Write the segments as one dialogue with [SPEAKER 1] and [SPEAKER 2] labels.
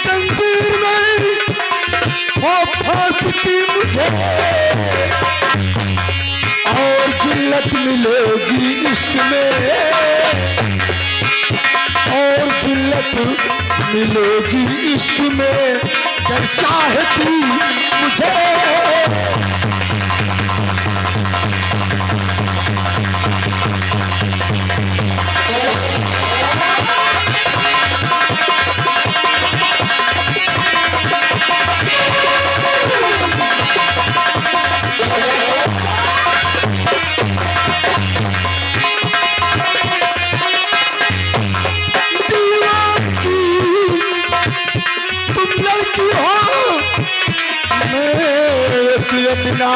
[SPEAKER 1] जंजीर में हो फांसती मुझे और जिल्लत मिलेगी इश्क में, और जिल्लत मिलेगी इश्क में, कर चाहती मुझे। अपना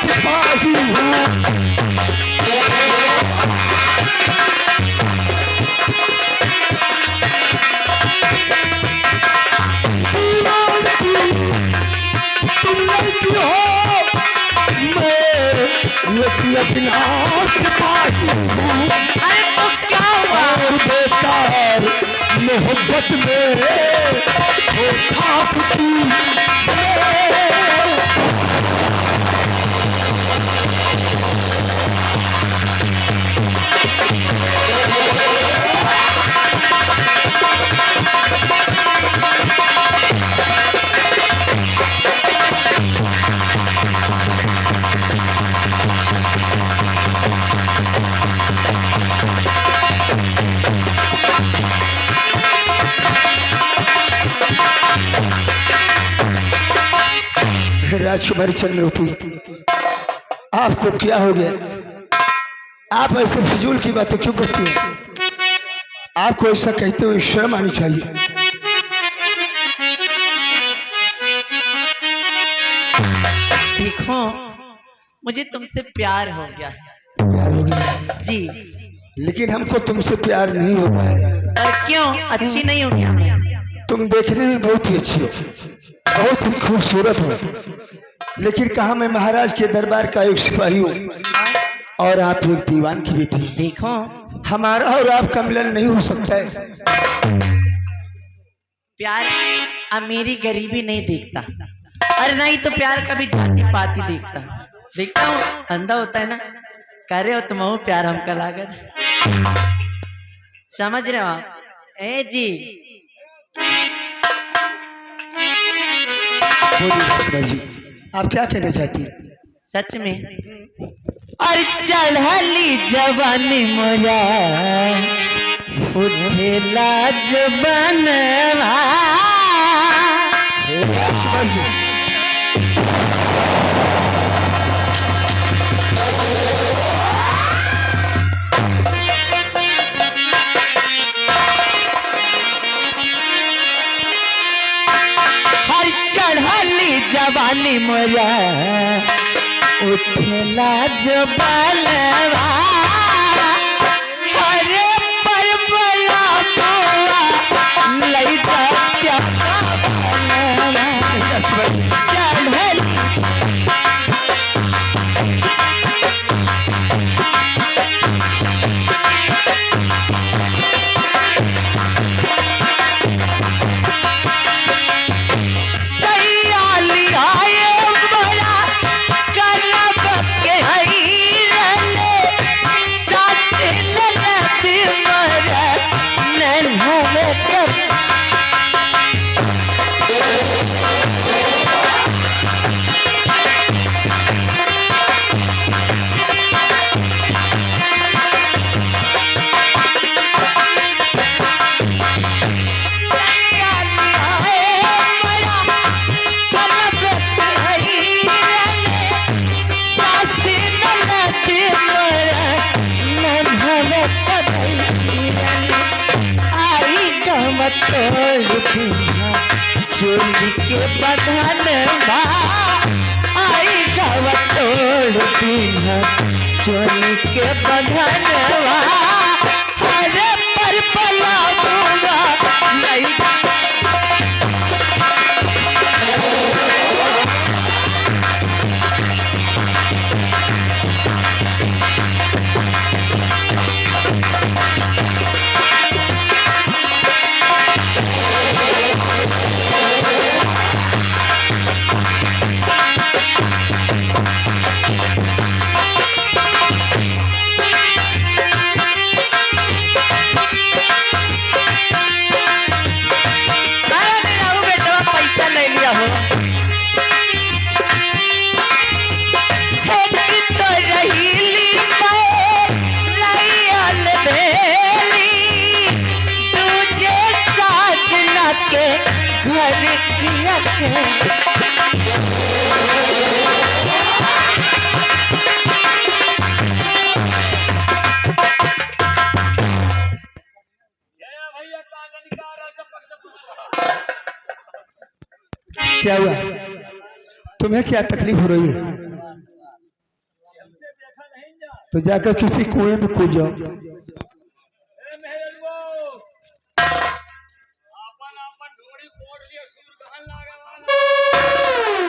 [SPEAKER 1] सिपाही हूँ, तुम लड़की हो मैं अपना सिपाही हूँ।
[SPEAKER 2] अरे तो क्या हुआ?
[SPEAKER 1] और बेकार मोहब्बत में हो फांसती राजकुमारी चंद्रवती, आपको क्या हो गया? आप ऐसे फिजूल की बातें क्यों करती हैं? आपको ऐसा कहते हुए शर्म आनी चाहिए।
[SPEAKER 2] देखो, मुझे तुमसे प्यार हो गया है।
[SPEAKER 1] प्यार हो गया
[SPEAKER 2] जी।
[SPEAKER 1] लेकिन हमको तुमसे प्यार नहीं होता है।
[SPEAKER 2] और क्यों? अच्छी नहीं हो क्या?
[SPEAKER 1] तुम देखने में बहुत ही अच्छी हो, बहुत ही खूबसूरत हो, लेकिन कहा मैं महाराज के दरबार का एक सिपाही हूँ और आप एक दीवान की बेटी।
[SPEAKER 2] देखो,
[SPEAKER 1] हमारा और आपका मिलन नहीं हो सकता है।
[SPEAKER 2] प्यार अब मेरी गरीबी नहीं देखता, और नहीं तो प्यार कभी जाति पाती देखता। देखता हूँ अंधा होता है ना, कर रहे हो तुम प्यार हमका लागत, समझ रहे हो आप? ए जी,
[SPEAKER 1] जी आप क्या कहना चाहती हैं?
[SPEAKER 2] सच में? और चढ़ली जवानी मोरा उठेला जबनवा। जवानी मोरा उठला जबलवा, हरे पर बला बोला लइका क्या चढ़ल। चोली के बधन आई गवा तोड़ पीना, चोली के बधन हरे पर पला नहीं। रखे।
[SPEAKER 1] क्या हुआ? तुम्हें क्या तकलीफ हो रही है? तो जाकर किसी कुएं में कूद जाओ।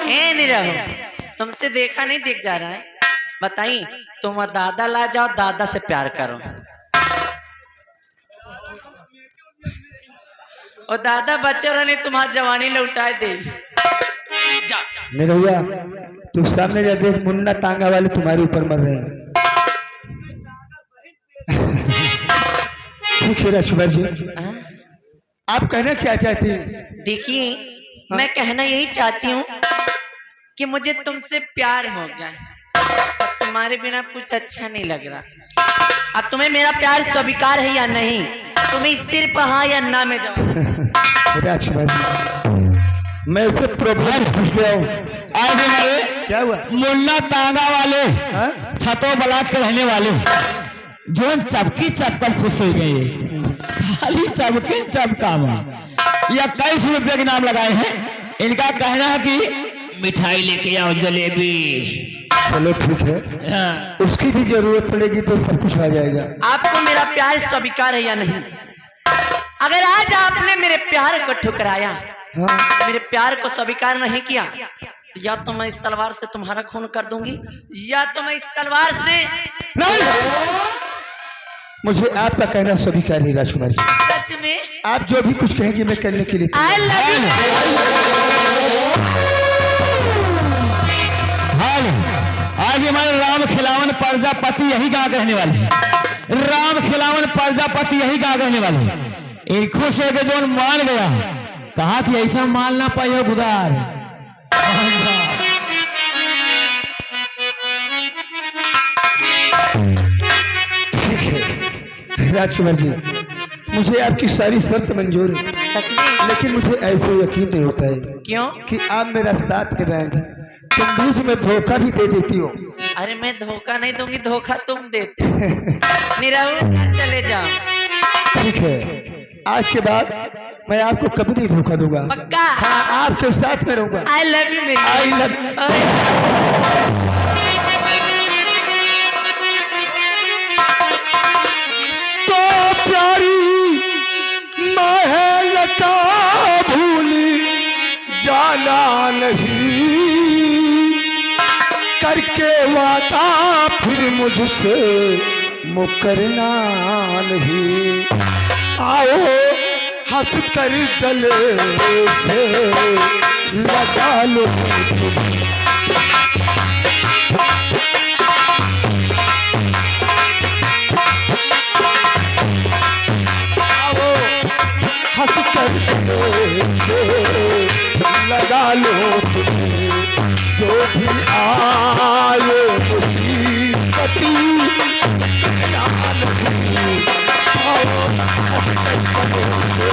[SPEAKER 2] ए नहीं रहो, तुमसे देखा नहीं दिख जा रहा है। बताइए, तुम दादा ला जाओ, दादा से प्यार करो। और दादा बच्चों ने तुम्हारी जवानी लौटाए दे। जा।
[SPEAKER 1] निरहुआ, तू सामने जा देख, मुन्ना तांगा वाले तुम्हारे ऊपर मर रहे हैं। ठीक है राजकुमार जी,
[SPEAKER 2] हाँ?
[SPEAKER 1] आप कहना क्या चाहती हैं?
[SPEAKER 2] देखिए, मैं कहना यही चाहती हूँ कि मुझे तुमसे प्यार हो गया और तुम्हारे बिना कुछ अच्छा नहीं लग रहा। अब तुम्हें मेरा प्यार स्वीकार है या नहीं? तुम्हें सिर्फ हाँ या ना में जवाब।
[SPEAKER 1] राजकुमार जी, मैं इससे प्रभावित खुश गया हूँ।
[SPEAKER 3] आगे हमारे
[SPEAKER 1] क्या हुआ?
[SPEAKER 3] मुन्ना तांगा वाले
[SPEAKER 1] हाँ?
[SPEAKER 3] छतो बलाट के रहने वाले जो चपकी चपकर खुश हो गए, खाली चपके चपका या 21 रुपए के नाम लगाए हैं। इनका कहना है कि मिठाई लेके आओ, जलेबी।
[SPEAKER 1] चलो ठीक है,
[SPEAKER 3] हाँ।
[SPEAKER 1] उसकी भी जरूरत पड़ेगी तो सब कुछ आ जाएगा।
[SPEAKER 2] आपको मेरा प्यार स्वीकार है या नहीं? अगर आज आपने मेरे प्यार को ठुकराया,
[SPEAKER 1] हाँ?
[SPEAKER 2] मेरे प्यार को स्वीकार नहीं किया, या तो मैं इस तलवार से तुम्हारा खून कर दूंगी, या तो मैं इस तलवार से।
[SPEAKER 1] नहीं, मुझे आपका कहना स्वीकार है राजकुमार जी।
[SPEAKER 2] सच में?
[SPEAKER 1] आप जो भी कुछ कहेंगे मैं करने के लिए
[SPEAKER 2] I love you।
[SPEAKER 3] आज हमारे राम खिलावन प्रजापति यही गाँव रहने वाले हैं। राम खिलावन प्रजापति यही गाँव रहने वाले हैं। इन खुश है कि जो मान गया, कहा कि ऐसा मान ना पाइयो गुदार।
[SPEAKER 1] ठीक है राजकुमार जी, मुझे आपकी सारी शर्त मंजूर है,
[SPEAKER 2] सच में?
[SPEAKER 1] लेकिन मुझे ऐसे यकीन नहीं होता है
[SPEAKER 2] क्यों?
[SPEAKER 1] कि आप मेरा साथ निभाएंगे। तुम बीच में धोखा भी दे देती हो।
[SPEAKER 2] अरे मैं धोखा नहीं दूंगी, धोखा तुम देते हो। निराहु, चले जाओ।
[SPEAKER 1] ठीक है, आज के बाद मैं आपको कभी नहीं धोखा दूंगा।
[SPEAKER 2] पक्का?
[SPEAKER 1] हाँ, आपके साथ में रहूंगा।
[SPEAKER 2] I love you मेरी।
[SPEAKER 1] I love तो प्यारी महल का भूली जाना नहीं, करके वादा फिर मुझसे मुकरना नहीं। आओ हंस कर गले से लगा लो तुम। आओ हंस कर गले से लगा लो तुम। जो भी आए मुसीबती ना नहीं। आओ हंस कर गले से।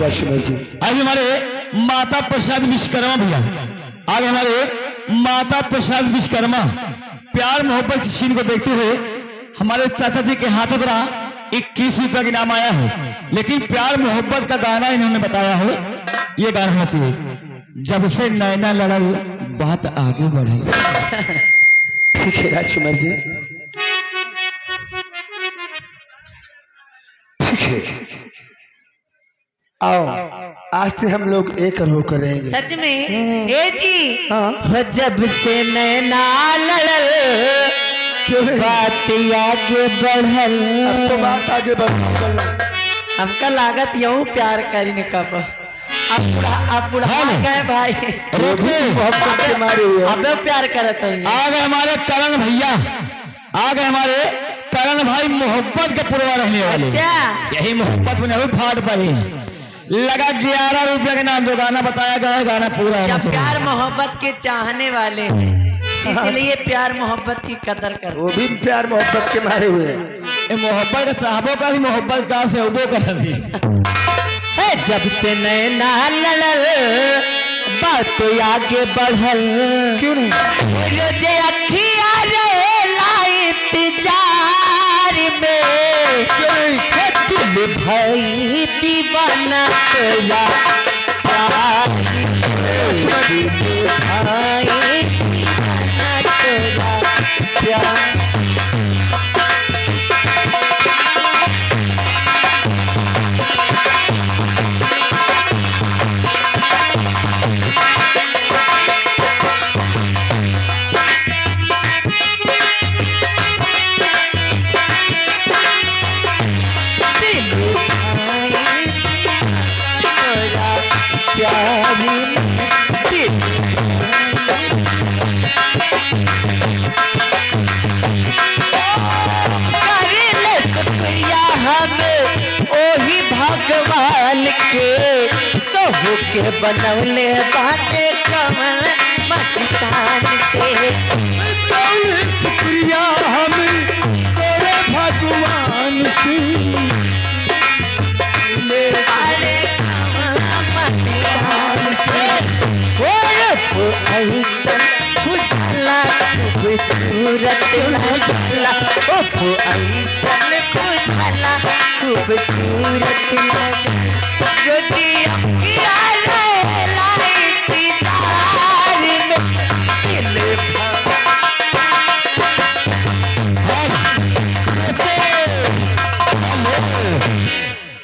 [SPEAKER 1] राजकुमार जी,
[SPEAKER 3] आज हमारे माता प्रसाद विश्वकर्मा भैया, आज हमारे माता प्रसाद विश्वकर्मा प्यार मोहब्बत की सीन को देखते हुए हमारे चाचा जी के हाथों द्वारा 21 रुपया के नाम आया है। लेकिन प्यार मोहब्बत का गाना इन्होंने बताया है, ये गाना होना चाहिए। जब से नैना लड़ा बात आगे बढ़े।
[SPEAKER 1] ठीक है राजकुमार जी, ठीक है। आओ आज से हम लोग एक होकर रहेंगे।
[SPEAKER 2] सच में? ए जी,
[SPEAKER 1] हाँ।
[SPEAKER 2] जब से नैना लड़ल,
[SPEAKER 1] क्यों नहीं?
[SPEAKER 2] बात आगे बढ़ल।
[SPEAKER 1] अब तो बात आगे बढ़।
[SPEAKER 2] हमका लागत यूं प्यार करीने कब अब बुढ़ा गए भाई।
[SPEAKER 1] मोहब्बत के मारे हुए हैं।
[SPEAKER 2] अब प्यार करत हो।
[SPEAKER 3] आ गए हमारे करण भैया, आ गए हमारे करण भाई मोहब्बत के पुरवा रहने वाले।
[SPEAKER 2] अच्छा,
[SPEAKER 3] यही मोहब्बत में नहीं फाड़ पड़े, लगा 11 रुपया के नाम जो गाना बताया गया है, गाना पूरा होना
[SPEAKER 2] जब
[SPEAKER 3] चाहिए।
[SPEAKER 2] प्यार मोहब्बत के चाहने वाले हैं इसलिए प्यार मोहब्बत की कदर कर।
[SPEAKER 1] वो भी प्यार मोहब्बत के मारे हुए हैं।
[SPEAKER 3] ए मोहब्बत का चाहबो का ही मोहब्बत का से उबो कर दी।
[SPEAKER 2] जब से नैना लड़ल बात तो आगे बढ़ल,
[SPEAKER 1] क्यों नहीं?
[SPEAKER 2] रोजे अखिया रहेला इंतजार में,
[SPEAKER 1] क्यों नहीं?
[SPEAKER 2] दिल भाई दीवाना तेरा प्यार में, दिल भाई दीवाना तेरा प्यार। भगवान के तो के बनौले बाटे कमल मस्तान से,
[SPEAKER 1] शुक्रिया हम तेरे भगवान से।
[SPEAKER 2] अरे मस्तान से ऐसन बुझला खूबसूरत नजला, ऐसन बुझला खूबसूरत नजला, जो दिया किया रहेला इंतजार में, दिल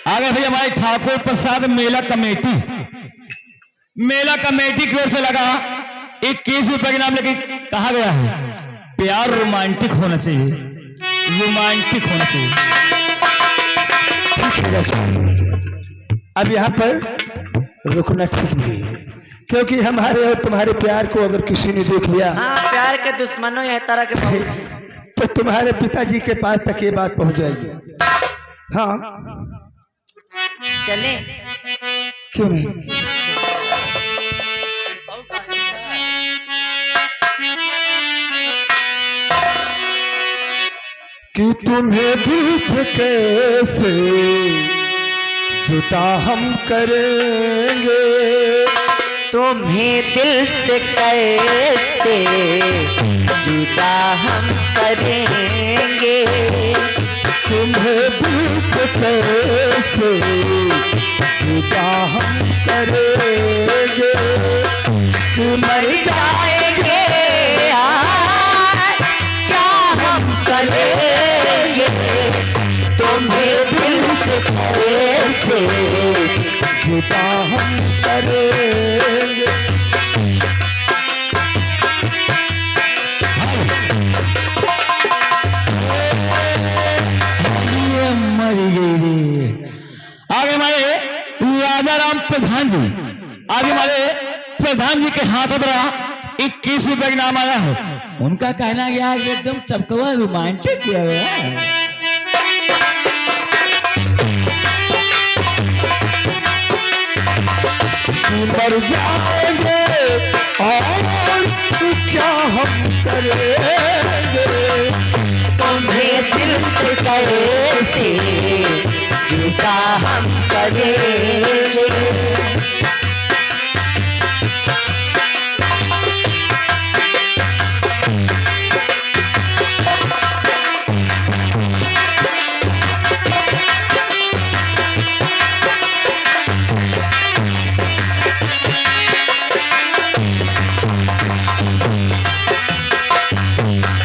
[SPEAKER 3] आगे भाई हमारे ठाकुर प्रसाद मेला कमेटी की ओर से लगा 21 रुपए के नाम लेके कहा गया है प्यार रोमांटिक होना चाहिए, रोमांटिक होना चाहिए।
[SPEAKER 1] ठीक है साहब, अब यहाँ पर रुकना ठीक नहीं है, क्योंकि हमारे और तुम्हारे प्यार को अगर किसी ने देख लिया,
[SPEAKER 2] हाँ प्यार के दुश्मनों यह तरह के बहुत।
[SPEAKER 1] तो तुम्हारे पिताजी के पास तक ये बात पहुंच जाएगी। हाँ
[SPEAKER 2] चले
[SPEAKER 1] क्यों नहीं? कि तुम्हें दिल से कैसे जुदा हम करेंगे,
[SPEAKER 2] तुम्हें दिल से कैसे जुदा हम करेंगे,
[SPEAKER 1] तुम्हें दिल से कैसे जुदा हम करेंगे, कि मर
[SPEAKER 2] जाएंगे क्या हम करेंगे, तुम्हें दिल से कैसे
[SPEAKER 1] जुदा हम करेंगे।
[SPEAKER 3] आगे हमारे राजा राम प्रधान जी, आगे हमारे प्रधान जी के हाथों द्वारा 21 रुपए का नाम आया है। उनका कहना गया है कि एकदम चपकवा रोमांटिक किया गया है।
[SPEAKER 1] मर जाएंगे और क्या हम करेंगे,
[SPEAKER 2] तुम्हें दिल से कैसे जुदा हम करेंगे,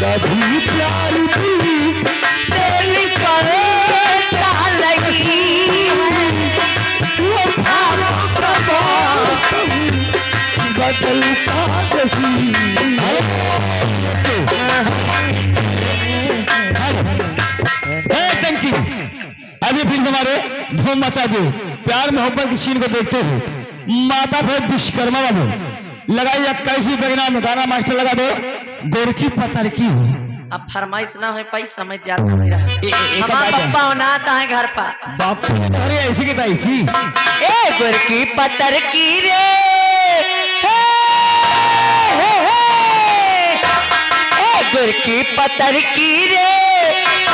[SPEAKER 1] कभी प्यार दिल
[SPEAKER 2] तेरी करता लगी
[SPEAKER 1] वो भावों का मौसम बदलता नहीं।
[SPEAKER 3] टंकी अभी फिर हमारे धूम मचा दो प्यार मोहब्बत की सीन को देखते हुए माता फिर विश्वकर्मा वालों लगाई 21 रुपए के नाम गाना मास्टर लगा दो गोरखी पतर की हो।
[SPEAKER 2] अब फरमाइश ना हो पाई, समझ जाता मेरा
[SPEAKER 3] एक
[SPEAKER 2] हमारा
[SPEAKER 3] बात है।
[SPEAKER 2] पप्पा होना आता है घर पर।
[SPEAKER 3] बाप अरे ऐसी की तैसी
[SPEAKER 2] ए गुरकी पतर की रे हे, ए गुरकी पतर की रे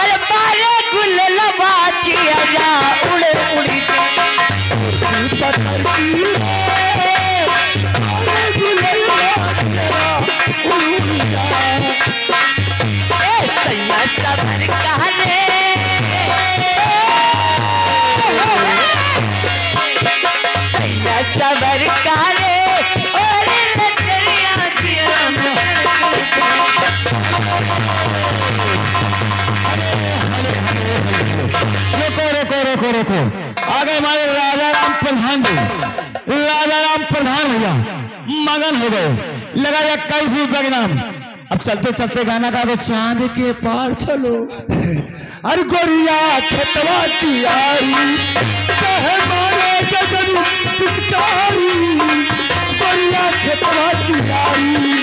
[SPEAKER 2] अरे बारे गुल लबाची आजा उड़े उड़ी
[SPEAKER 1] पत्थर की
[SPEAKER 2] सैया सबर कहले सैया सबर कहले और लचरिया जिया
[SPEAKER 3] रोको आगे हमारे राजा राम प्रधान जी, राजा राम प्रधान भैया मगन हो गए, लगा 21 के नाम। अब चलते चलते गाना गा दो, चांद के पार चलो।
[SPEAKER 1] अरे गोरिया खेतवा की आई कहे मारे गजब चिकचारी, गोरिया खेतवा की आई